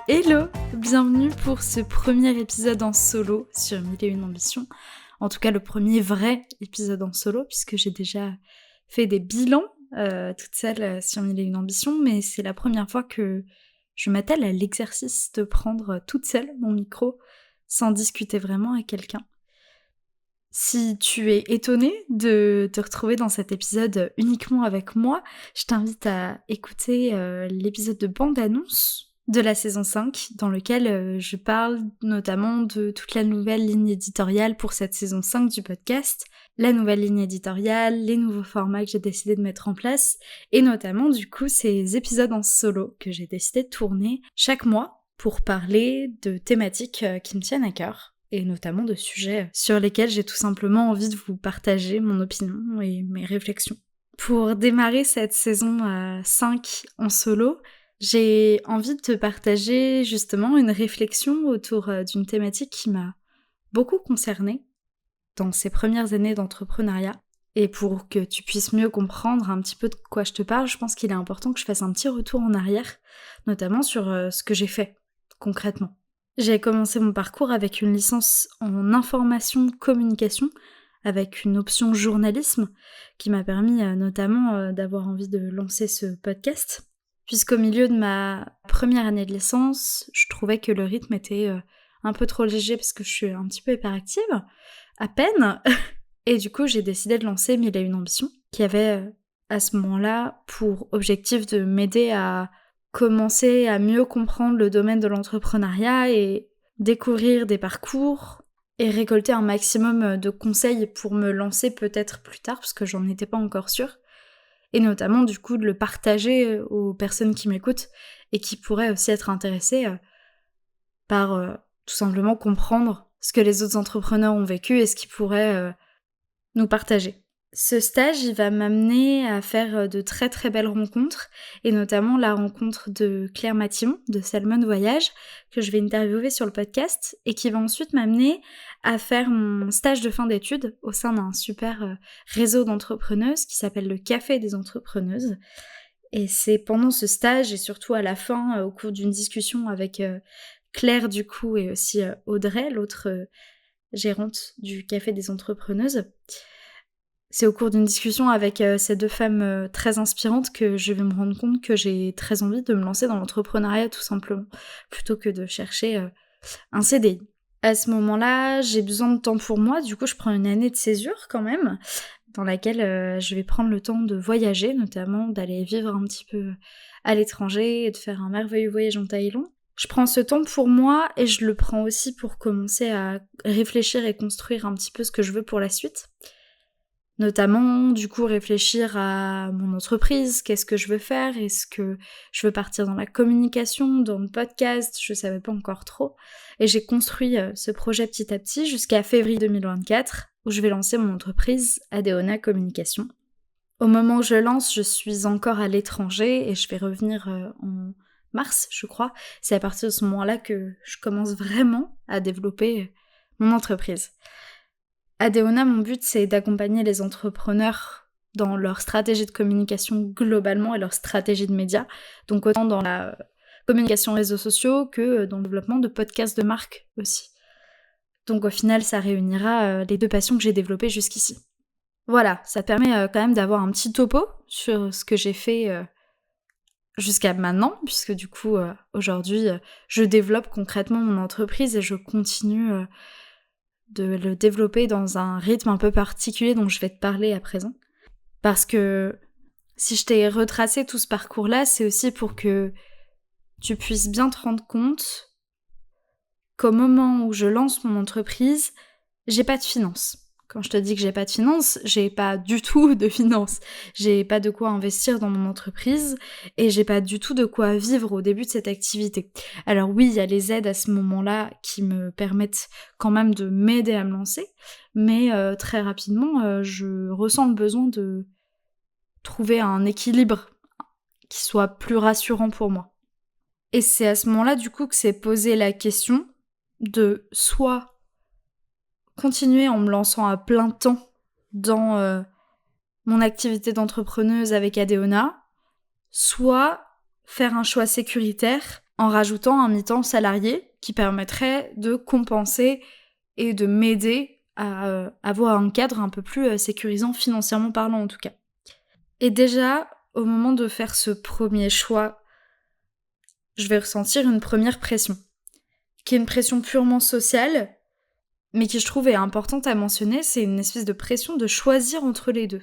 Hello, bienvenue pour ce premier épisode en solo sur 1001 ambitions. En tout cas, le premier vrai épisode en solo, puisque j'ai déjà fait des bilans toute seule sur 1001 ambitions, mais c'est la première fois que je m'attelle à l'exercice de prendre toute seule mon micro sans discuter vraiment avec quelqu'un. Si tu es étonné de te retrouver dans cet épisode uniquement avec moi, je t'invite à écouter l'épisode de bande-annonce de la saison 5, dans lequel je parle notamment de toute la nouvelle ligne éditoriale pour cette saison 5 du podcast, la nouvelle ligne éditoriale, les nouveaux formats que j'ai décidé de mettre en place, et notamment du coup ces épisodes en solo que j'ai décidé de tourner chaque mois pour parler de thématiques qui me tiennent à cœur, et notamment de sujets sur lesquels j'ai tout simplement envie de vous partager mon opinion et mes réflexions. Pour démarrer cette saison 5 en solo, j'ai envie de te partager justement une réflexion autour d'une thématique qui m'a beaucoup concernée dans ces premières années d'entrepreneuriat. Et pour que tu puisses mieux comprendre un petit peu de quoi je te parle, je pense qu'il est important que je fasse un petit retour en arrière, notamment sur ce que j'ai fait concrètement. J'ai commencé mon parcours avec une licence en information communication, avec une option journalisme, qui m'a permis notamment d'avoir envie de lancer ce podcast. Puisqu'au milieu de ma première année de licence, je trouvais que le rythme était un peu trop léger parce que je suis un petit peu hyperactive, à peine. Et du coup, j'ai décidé de lancer 1001 ambitions, qui avait à ce moment-là pour objectif de m'aider à commencer à mieux comprendre le domaine de l'entrepreneuriat et découvrir des parcours et récolter un maximum de conseils pour me lancer peut-être plus tard, parce que j'en étais pas encore sûre. Et notamment du coup de le partager aux personnes qui m'écoutent et qui pourraient aussi être intéressées par tout simplement comprendre ce que les autres entrepreneurs ont vécu et ce qu'ils pourraient nous partager. Ce stage, il va m'amener à faire de très très belles rencontres, et notamment la rencontre de Claire Mathimon de Salmon Voyage, que je vais interviewer sur le podcast, et qui va ensuite m'amener à faire mon stage de fin d'études au sein d'un super réseau d'entrepreneuses qui s'appelle le Café des Entrepreneuses. Et c'est pendant ce stage, et surtout à la fin, au cours d'une discussion avec Claire du coup, et aussi Audrey, l'autre gérante du Café des Entrepreneuses, c'est au cours d'une discussion avec ces deux femmes très inspirantes que je vais me rendre compte que j'ai très envie de me lancer dans l'entrepreneuriat tout simplement, plutôt que de chercher un CDI. À ce moment-là, j'ai besoin de temps pour moi, du coup je prends une année de césure quand même, dans laquelle je vais prendre le temps de voyager, notamment d'aller vivre un petit peu à l'étranger et de faire un merveilleux voyage en Thaïlande. Je prends ce temps pour moi et je le prends aussi pour commencer à réfléchir et construire un petit peu ce que je veux pour la suite. Notamment, du coup, réfléchir à mon entreprise, qu'est-ce que je veux faire, est-ce que je veux partir dans la communication, dans le podcast, je savais pas encore trop. Et j'ai construit ce projet petit à petit jusqu'à février 2024, où je vais lancer mon entreprise Adeona Communication. Au moment où je lance, je suis encore à l'étranger et je vais revenir en mars, je crois. C'est à partir de ce moment-là que je commence vraiment à développer mon entreprise. Adeona, mon but, c'est d'accompagner les entrepreneurs dans leur stratégie de communication globalement et leur stratégie de médias, donc autant dans la communication réseaux sociaux que dans le développement de podcasts de marque aussi. Donc au final, ça réunira les deux passions que j'ai développées jusqu'ici. Voilà, ça permet quand même d'avoir un petit topo sur ce que j'ai fait jusqu'à maintenant, puisque du coup, aujourd'hui, je développe concrètement mon entreprise et je continue de le développer dans un rythme un peu particulier dont je vais te parler à présent. Parce que si je t'ai retracé tout ce parcours-là, c'est aussi pour que tu puisses bien te rendre compte qu'au moment où je lance mon entreprise, j'ai pas de finances. Quand je te dis que j'ai pas de finances, j'ai pas du tout de finances. J'ai pas de quoi investir dans mon entreprise et j'ai pas du tout de quoi vivre au début de cette activité. Alors oui, il y a les aides à ce moment-là qui me permettent quand même de m'aider à me lancer, mais très rapidement, je ressens le besoin de trouver un équilibre qui soit plus rassurant pour moi. Et c'est à ce moment-là, du coup, que s'est posée la question de soit continuer en me lançant à plein temps dans mon activité d'entrepreneuse avec Adeona, soit faire un choix sécuritaire en rajoutant un mi-temps salarié qui permettrait de compenser et de m'aider à avoir un cadre un peu plus sécurisant financièrement parlant en tout cas. Et déjà, au moment de faire ce premier choix, je vais ressentir une première pression, qui est une pression purement sociale, mais qui je trouve est importante à mentionner, c'est une espèce de pression de choisir entre les deux.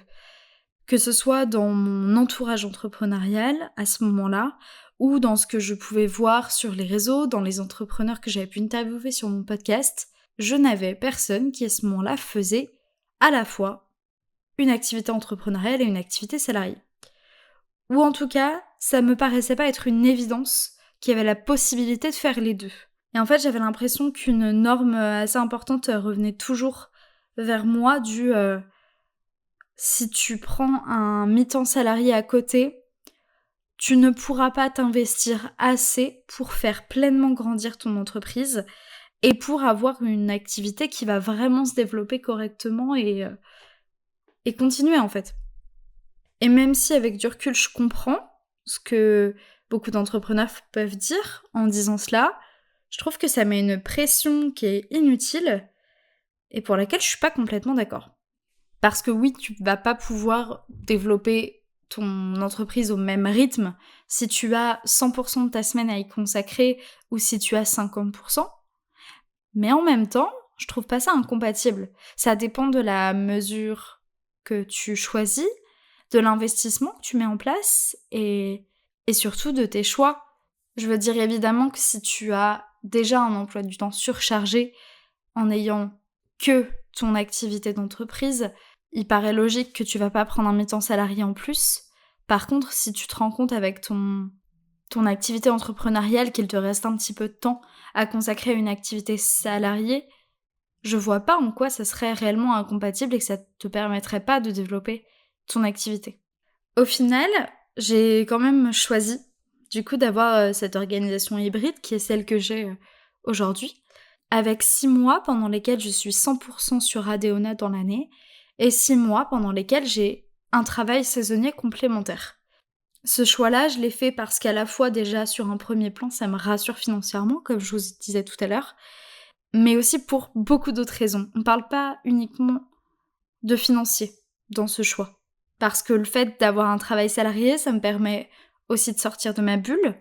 Que ce soit dans mon entourage entrepreneurial à ce moment-là, ou dans ce que je pouvais voir sur les réseaux, dans les entrepreneurs que j'avais pu interviewer sur mon podcast, je n'avais personne qui à ce moment-là faisait à la fois une activité entrepreneuriale et une activité salariée. Ou en tout cas, ça me paraissait pas être une évidence qu'il y avait la possibilité de faire les deux. Et en fait, j'avais l'impression qu'une norme assez importante revenait toujours vers moi du si tu prends un mi-temps salarié à côté, tu ne pourras pas t'investir assez pour faire pleinement grandir ton entreprise et pour avoir une activité qui va vraiment se développer correctement et continuer en fait. Et même si avec du recul je comprends ce que beaucoup d'entrepreneurs peuvent dire en disant cela, je trouve que ça met une pression qui est inutile et pour laquelle je suis pas complètement d'accord. Parce que oui, tu vas pas pouvoir développer ton entreprise au même rythme si tu as 100% de ta semaine à y consacrer ou si tu as 50%. Mais en même temps, je trouve pas ça incompatible. Ça dépend de la mesure que tu choisis, de l'investissement que tu mets en place et surtout de tes choix. Je veux dire évidemment que si tu as déjà un emploi du temps surchargé en n'ayant que ton activité d'entreprise, il paraît logique que tu vas pas prendre un mi-temps salarié en plus. Par contre, si tu te rends compte avec ton activité entrepreneuriale qu'il te reste un petit peu de temps à consacrer à une activité salariée, je vois pas en quoi ça serait réellement incompatible et que ça te permettrait pas de développer ton activité. Au final, j'ai quand même choisi du coup d'avoir cette organisation hybride qui est celle que j'ai aujourd'hui, avec 6 mois pendant lesquels je suis 100% sur Adeona dans l'année et 6 mois pendant lesquels j'ai un travail saisonnier complémentaire. Ce choix-là, je l'ai fait parce qu'à la fois déjà sur un premier plan, ça me rassure financièrement, comme je vous disais tout à l'heure, mais aussi pour beaucoup d'autres raisons. On parle pas uniquement de financier dans ce choix. Parce que le fait d'avoir un travail salarié, ça me permet aussi de sortir de ma bulle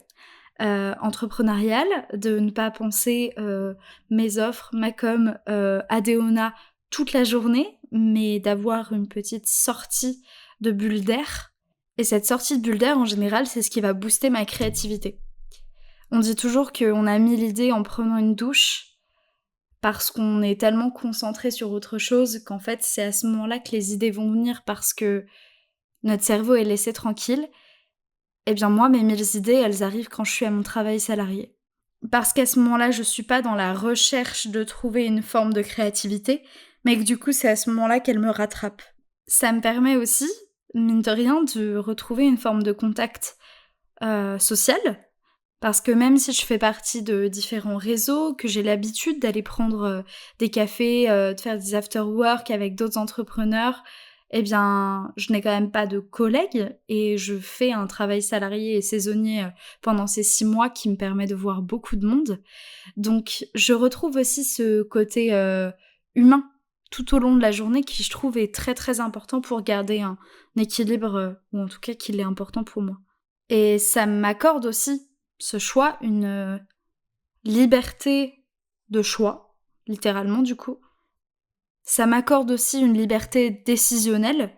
entrepreneuriale, de ne pas penser mes offres, ma com, Adeona toute la journée, mais d'avoir une petite sortie de bulle d'air. Et cette sortie de bulle d'air, en général, c'est ce qui va booster ma créativité. On dit toujours qu'on a mis l'idée en prenant une douche, parce qu'on est tellement concentré sur autre chose qu'en fait, c'est à ce moment-là que les idées vont venir parce que notre cerveau est laissé tranquille. Eh bien moi, mes 1000 idées, elles arrivent quand je suis à mon travail salarié. Parce qu'à ce moment-là, je suis pas dans la recherche de trouver une forme de créativité, mais que du coup, c'est à ce moment-là qu'elle me rattrape. Ça me permet aussi, mine de rien, de retrouver une forme de contact social, parce que même si je fais partie de différents réseaux, que j'ai l'habitude d'aller prendre des cafés, de faire des after-work avec d'autres entrepreneurs, eh bien, je n'ai quand même pas de collègues et je fais un travail salarié et saisonnier pendant ces 6 mois qui me permet de voir beaucoup de monde. Donc, je retrouve aussi ce côté humain tout au long de la journée qui, je trouve, est très très important pour garder un équilibre, ou en tout cas qu'il est important pour moi. Et ça m'accorde aussi, ce choix, une liberté de choix, littéralement du coup. Ça m'accorde aussi une liberté décisionnelle,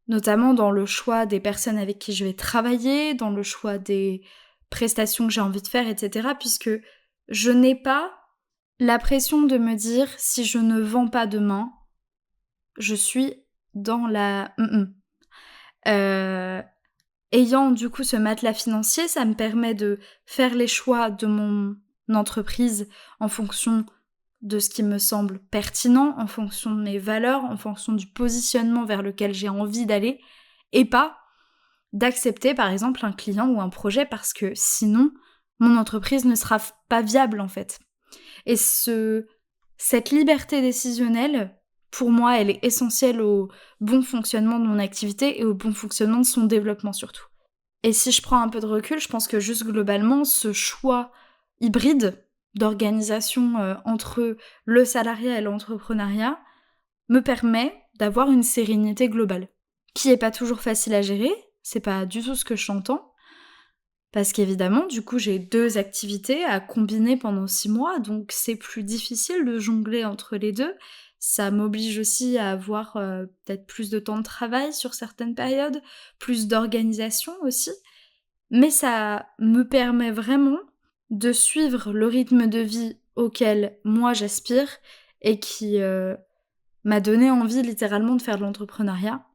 notamment dans le choix des personnes avec qui je vais travailler, dans le choix des prestations que j'ai envie de faire, etc. Puisque je n'ai pas la pression de me dire si je ne vends pas demain, je suis dans la... Ayant du coup ce matelas financier, ça me permet de faire les choix de mon entreprise en fonction de ce qui me semble pertinent, en fonction de mes valeurs, en fonction du positionnement vers lequel j'ai envie d'aller, et pas d'accepter par exemple un client ou un projet parce que sinon mon entreprise ne sera pas viable en fait. Et cette liberté décisionnelle, pour moi, elle est essentielle au bon fonctionnement de mon activité et au bon fonctionnement de son développement surtout. Et si je prends un peu de recul, je pense que juste globalement, ce choix hybride d'organisation entre le salariat et l'entrepreneuriat me permet d'avoir une sérénité globale, qui est pas toujours facile à gérer, c'est pas du tout ce que j'entends, parce qu'évidemment, du coup, j'ai 2 activités à combiner pendant 6 mois, donc c'est plus difficile de jongler entre les 2. Ça m'oblige aussi à avoir peut-être plus de temps de travail sur certaines périodes, plus d'organisation aussi, mais ça me permet vraiment de suivre le rythme de vie auquel moi j'aspire et qui m'a donné envie littéralement de faire de l'entrepreneuriat,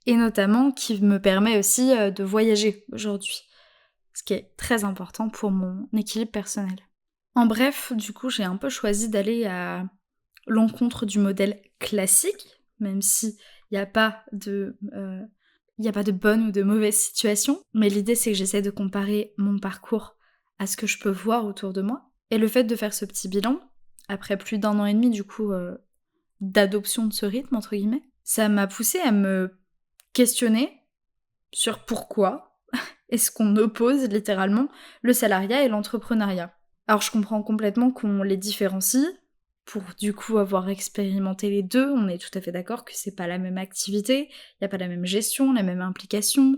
et notamment qui me permet aussi de voyager aujourd'hui, ce qui est très important pour mon équilibre personnel. En bref, du coup, j'ai un peu choisi d'aller à l'encontre du modèle classique, même si il n'y a pas de bonne ou de mauvaise situation, mais l'idée c'est que j'essaie de comparer mon parcours à ce que je peux voir autour de moi. Et le fait de faire ce petit bilan, après plus d'1 an et demi du coup d'adoption de ce rythme, entre guillemets, ça m'a poussée à me questionner sur pourquoi est-ce qu'on oppose littéralement le salariat et l'entrepreneuriat. Alors je comprends complètement qu'on les différencie. Pour du coup avoir expérimenté les 2, on est tout à fait d'accord que c'est pas la même activité, il n'y a pas la même gestion, la même implication,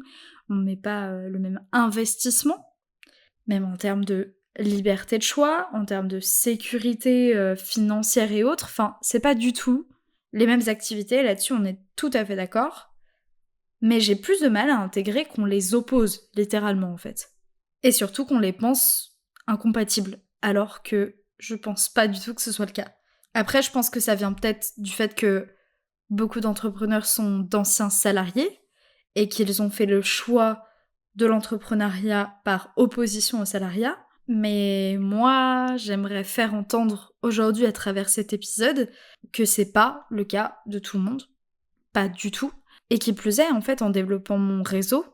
on met pas le même investissement, même en termes de liberté de choix, en termes de sécurité financière et autres, enfin c'est pas du tout les mêmes activités, là-dessus on est tout à fait d'accord, mais j'ai plus de mal à intégrer qu'on les oppose littéralement en fait, et surtout qu'on les pense incompatibles, alors que je pense pas du tout que ce soit le cas. Après, je pense que ça vient peut-être du fait que beaucoup d'entrepreneurs sont d'anciens salariés et qu'ils ont fait le choix de l'entrepreneuriat par opposition au salariat. Mais moi, j'aimerais faire entendre aujourd'hui à travers cet épisode que c'est pas le cas de tout le monde. Pas du tout. Et qui plus est, en fait, en développant mon réseau,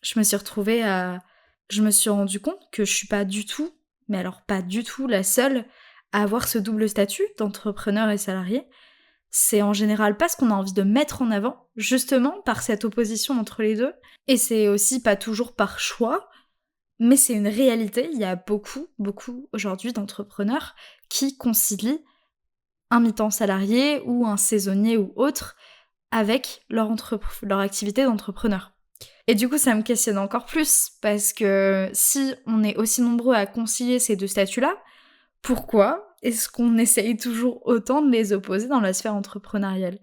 je me suis rendu compte que je suis pas du tout, mais alors pas du tout la seule à avoir ce double statut d'entrepreneur et salarié. C'est en général pas ce qu'on a envie de mettre en avant, justement par cette opposition entre les deux. Et c'est aussi pas toujours par choix, mais c'est une réalité. Il y a beaucoup aujourd'hui d'entrepreneurs qui concilient un mi-temps salarié ou un saisonnier ou autre avec leur activité d'entrepreneur. Et du coup, ça me questionne encore plus, parce que si on est aussi nombreux à concilier ces 2 statuts-là, pourquoi est-ce qu'on essaye toujours autant de les opposer dans la sphère entrepreneuriale ?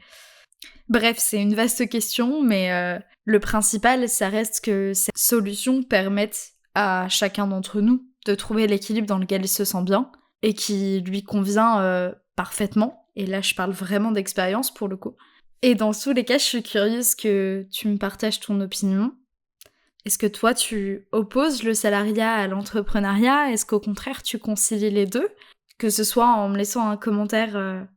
Bref, c'est une vaste question, mais le principal, ça reste que cette solution permette à chacun d'entre nous de trouver l'équilibre dans lequel il se sent bien et qui lui convient parfaitement. Et là, je parle vraiment d'expérience pour le coup. Et dans tous les cas, je suis curieuse que tu me partages ton opinion. Est-ce que toi, tu opposes le salariat à l'entrepreneuriat ? Est-ce qu'au contraire, tu concilies les deux ? Que ce soit en me laissant un commentaire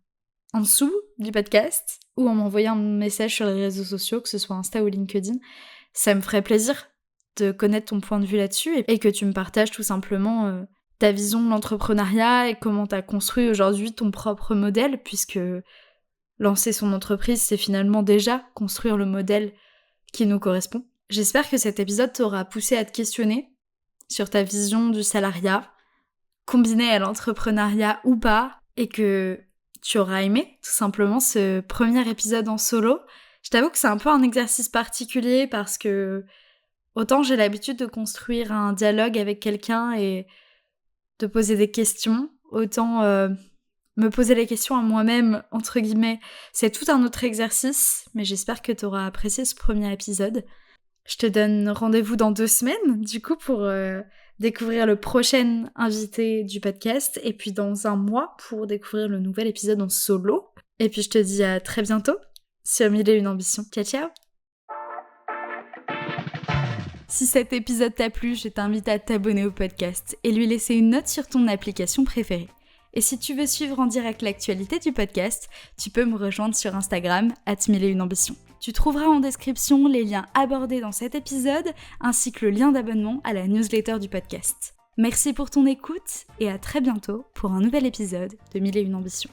en dessous du podcast ou en m'envoyant un message sur les réseaux sociaux, que ce soit Insta ou LinkedIn. Ça me ferait plaisir de connaître ton point de vue là-dessus et que tu me partages tout simplement ta vision de l'entrepreneuriat et comment tu as construit aujourd'hui ton propre modèle, puisque lancer son entreprise, c'est finalement déjà construire le modèle qui nous correspond. J'espère que cet épisode t'aura poussé à te questionner sur ta vision du salariat, combiné à l'entrepreneuriat ou pas, et que tu auras aimé tout simplement ce premier épisode en solo. Je t'avoue que c'est un peu un exercice particulier parce que autant j'ai l'habitude de construire un dialogue avec quelqu'un et de poser des questions, autant me poser les questions à moi-même, entre guillemets, c'est tout un autre exercice, mais j'espère que t'auras apprécié ce premier épisode. Je te donne rendez-vous dans 2 semaines, du coup, pour découvrir le prochain invité du podcast, et puis dans 1 mois pour découvrir le nouvel épisode en solo. Et puis je te dis à très bientôt sur 1001 ambitions. Ciao ciao. Si cet épisode t'a plu, je t'invite à t'abonner au podcast et lui laisser une note sur ton application préférée. Et si tu veux suivre en direct l'actualité du podcast, tu peux me rejoindre sur Instagram @1001ambitions. Tu trouveras en description les liens abordés dans cet épisode, ainsi que le lien d'abonnement à la newsletter du podcast. Merci pour ton écoute et à très bientôt pour un nouvel épisode de 1001 ambitions.